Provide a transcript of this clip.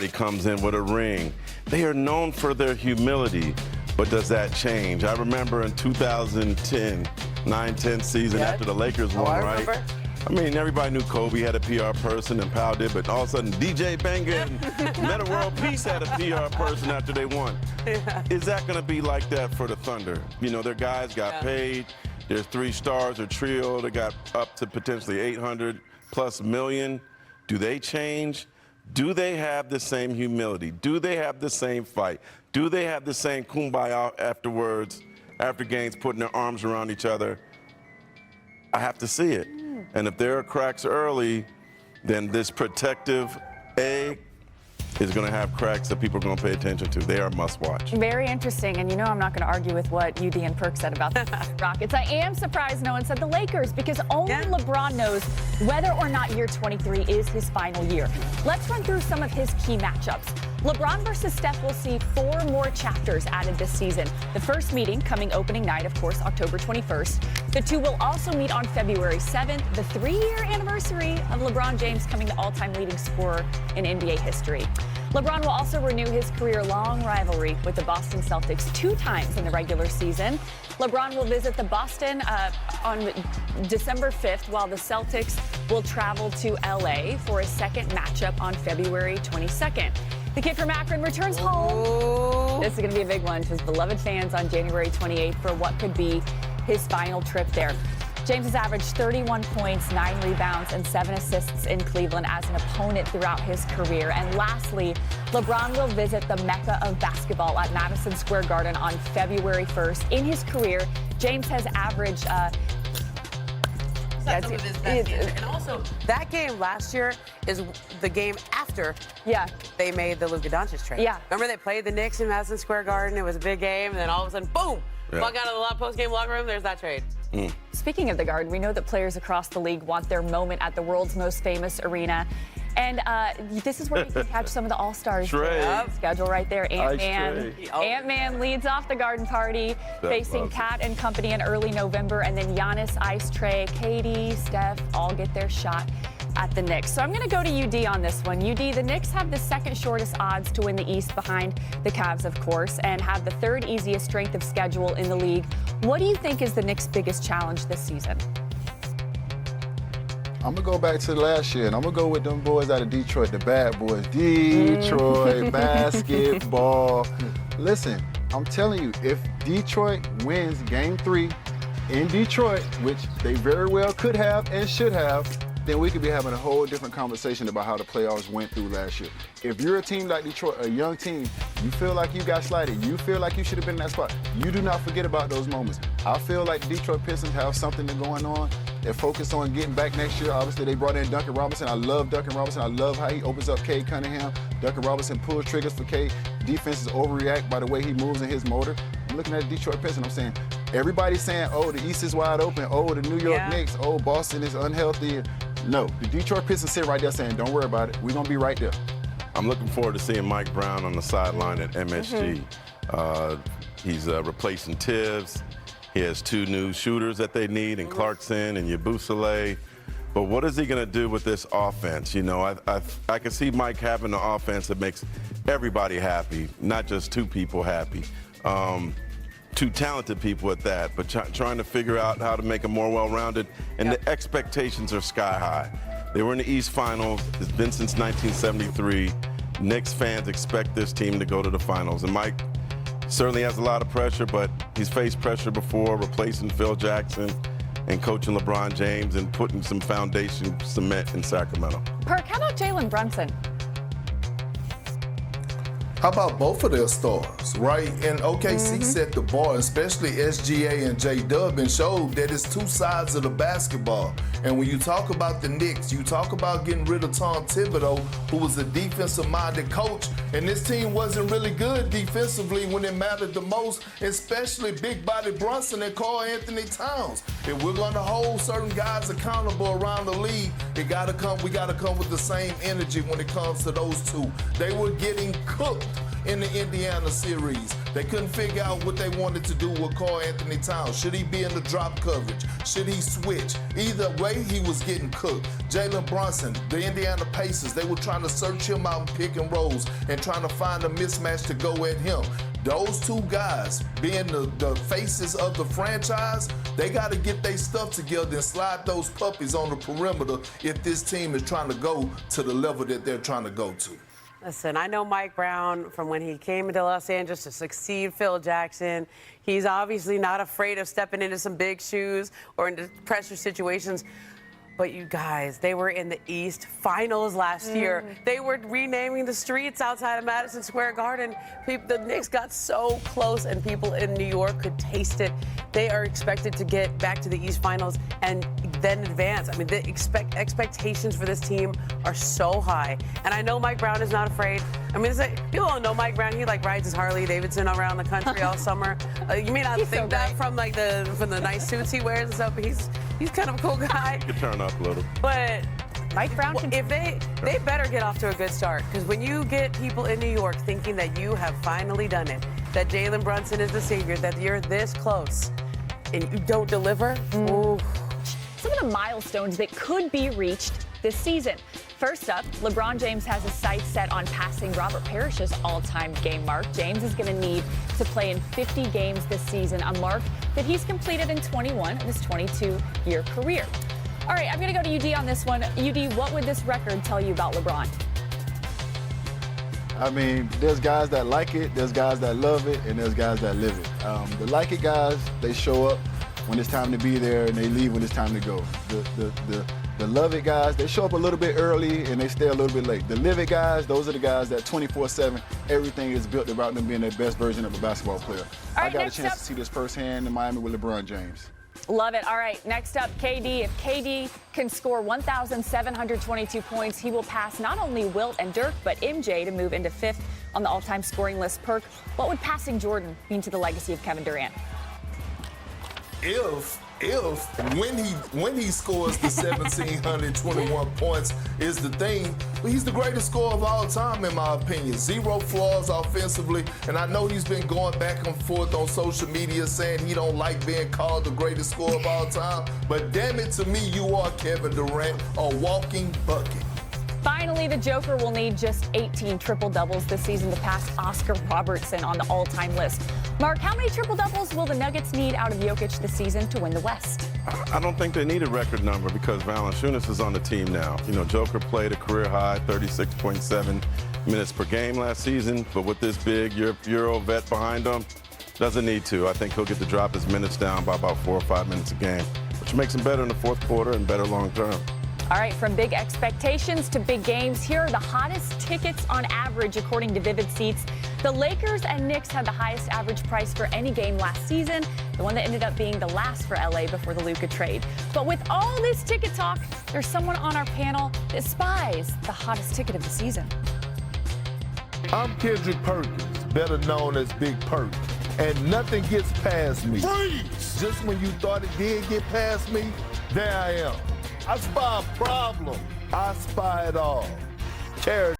He comes in with a ring. They are known for their humility, but does that change? I remember in 2010, 9-10 season after the Lakers won, right? I mean, everybody knew Kobe had a PR person and Powell did, but all of a sudden DJ Banger and Meta World Peace had a PR person after they won. Is that going to be like that for the Thunder? You know, their guys got paid. There's 3 stars or trio. They got up to potentially $800+ million. Do they change? Do they have the same humility? Do they have the same fight? Do they have the same kumbaya afterwards, after games, putting their arms around each other? I have to see it. And if there are cracks early, then this protective egg is going to have cracks that people are going to pay attention to. They are must-watch. Very interesting. And you know I'm not going to argue with what UD and Perk said about the Rockets. I am surprised no one said the Lakers, because only LeBron knows whether or not year 23 is his final year. Let's run through some of his key matchups. LeBron versus Steph will see 4 more chapters added this season. The first meeting coming opening night, of course, October 21st. The two will also meet on February 7th, the 3-year anniversary of LeBron James coming the all-time leading scorer in NBA history. LeBron will also renew his career-long rivalry with the Boston Celtics 2 times in the regular season. LeBron will visit the Boston on December 5th, while the Celtics will travel to LA for a second matchup on February 22nd. The kid from Akron returns home. This is going to be a big one to his beloved fans on January 28th for what could be his final trip there. James has averaged 31 points, 9 rebounds, and 7 assists in Cleveland as an opponent throughout his career. And lastly, LeBron will visit the Mecca of basketball at Madison Square Garden on February 1st. In his career, James has averaged and also, that game last year is the game after they made the Luka Doncic trade. Remember they played the Knicks in Madison Square Garden? It was a big game, and then all of a sudden, boom! Walk out of the post-game locker room, there's that trade. Speaking of the Garden, we know that players across the league want their moment at the world's most famous arena. And this is where you can catch some of the All-Stars schedule right there. Ant-Man leads off the Garden Party, facing Cat and company in early November. And then Giannis, Ice Tray, Katie, Steph all get their shot at the Knicks. So I'm going to go to UD on this one. UD, the Knicks have the second shortest odds to win the East behind the Cavs, of course, and have the 3rd easiest strength of schedule in the league. What do you think is the Knicks' biggest challenge this season? I'm going to go back to last year, and I'm going to go with them boys out of Detroit, the bad boys. Detroit basketball. Listen, I'm telling you, if Detroit wins Game 3 in Detroit, which they very well could have and should have, then we could be having a whole different conversation about how the playoffs went through last year. If you're a team like Detroit, a young team, you feel like you got slighted, you feel like you should have been in that spot, you do not forget about those moments. I feel like the Detroit Pistons have something going on. They're focused on getting back next year. Obviously, they brought in Duncan Robinson. I love Duncan Robinson. I love how he opens up Cade Cunningham. Duncan Robinson pulls triggers for Cade. Defenses overreact by the way he moves in his motor. I'm looking at the Detroit Pistons, I'm saying, everybody's saying, oh, the East is wide open. Oh, the New York Knicks. Oh, Boston is unhealthy. No, the Detroit Pistons sit right there saying, don't worry about it. We're going to be right there. I'm looking forward to seeing Mike Brown on the sideline at MSG. He's replacing Tibbs. He has 2 new shooters that they need in Clarkson and Yabusele. But what is he going to do with this offense? You know, I can see Mike having an offense that makes everybody happy, not just 2 people happy. 2 talented people at that, but trying to figure out how to make them more well-rounded. And the expectations are sky high. They were in the East Finals. It's been since 1973. Knicks fans expect this team to go to the finals. And Mike certainly has a lot of pressure, but he's faced pressure before, replacing Phil Jackson and coaching LeBron James and putting some foundation cement in Sacramento. Perk, how about Jalen Brunson? How about both of their stars, right? And OKC set the bar, especially SGA and J-Dub, and showed that it's 2 sides of the basketball. And when you talk about the Knicks, you talk about getting rid of Tom Thibodeau, who was a defensive-minded coach, and this team wasn't really good defensively when it mattered the most, especially big-body Brunson and Karl Anthony Towns. If we're going to hold certain guys accountable around the league, we got to come with the same energy when it comes to those 2. They were getting cooked in the Indiana series. They couldn't figure out what they wanted to do with Karl Anthony Towns. Should he be in the drop coverage? Should he switch? Either way, he was getting cooked. Jalen Brunson, the Indiana Pacers, they were trying to search him out in pick and rolls and trying to find a mismatch to go at him. Those two guys, being the faces of the franchise, they got to get their stuff together and slide those puppies on the perimeter if this team is trying to go to the level that they're trying to go to. Listen, I know Mike Brown from when he came into Los Angeles to succeed Phil Jackson. He's obviously not afraid of stepping into some big shoes or into pressure situations. But you guys, they were in the East Finals last year. They were renaming the streets outside of Madison Square Garden. The Knicks got so close, and people in New York could taste it. They are expected to get back to the East Finals and then advance. I mean, the expectations for this team are so high. And I know Mike Brown is not afraid. I mean, it's like, people don't know Mike Brown. He rides his Harley Davidson around the country all summer. You may not think that from the nice suits he wears and stuff, but he's kind of a cool guy. You can turn up a little. But Mike Brown, if they better get off to a good start, because when you get people in New York thinking that you have finally done it, that Jalen Brunson is the savior, that you're this close, and you don't deliver, ooh. Some of the milestones that could be reached this season. First up, LeBron James has his sights set on passing Robert Parrish's all-time game mark. James is going to need to play in 50 games this season, a mark that he's completed in 21 of his 22-year career. All right, I'm going to go to UD on this one. UD, what would this record tell you about LeBron? I mean, there's guys that like it, there's guys that love it, and there's guys that live it. The like it guys, they show up when it's time to be there, and they leave when it's time to go. The love it guys, they show up a little bit early, and they stay a little bit late. The live it guys, those are the guys that 24/7, everything is built about them being their best version of a basketball player. Right, I got a chance to see this firsthand in Miami with LeBron James. Love it. All right, next up, KD. If KD can score 1,722 points, he will pass not only Wilt and Dirk, but MJ to move into 5th on the all-time scoring list. Perk, what would passing Jordan mean to the legacy of Kevin Durant? When he scores the 1,721 points is the thing. But he's the greatest scorer of all time, in my opinion. 0 flaws offensively, and I know he's been going back and forth on social media saying he don't like being called the greatest scorer of all time. But damn it, to me, you are Kevin Durant, a walking bucket. Finally, the Joker will need just 18 triple-doubles this season to pass Oscar Robertson on the all-time list. Mark, how many triple-doubles will the Nuggets need out of Jokic this season to win the West? I don't think they need a record number because Valanciunas is on the team now. You know, Joker played a career-high 36.7 minutes per game last season, but with this big Euro vet behind him, doesn't need to. I think he'll get to drop his minutes down by about 4 or 5 minutes a game, which makes him better in the fourth quarter and better long-term. All right, from big expectations to big games, here are the hottest tickets on average, according to Vivid Seats. The Lakers and Knicks had the highest average price for any game last season, the one that ended up being the last for LA before the Luka trade. But with all this ticket talk, there's someone on our panel that spies the hottest ticket of the season. I'm Kendrick Perkins, better known as Big Perk, and nothing gets past me. Freeze! Just when you thought it did get past me, there I am. I spy a problem. I spy it all. Charity.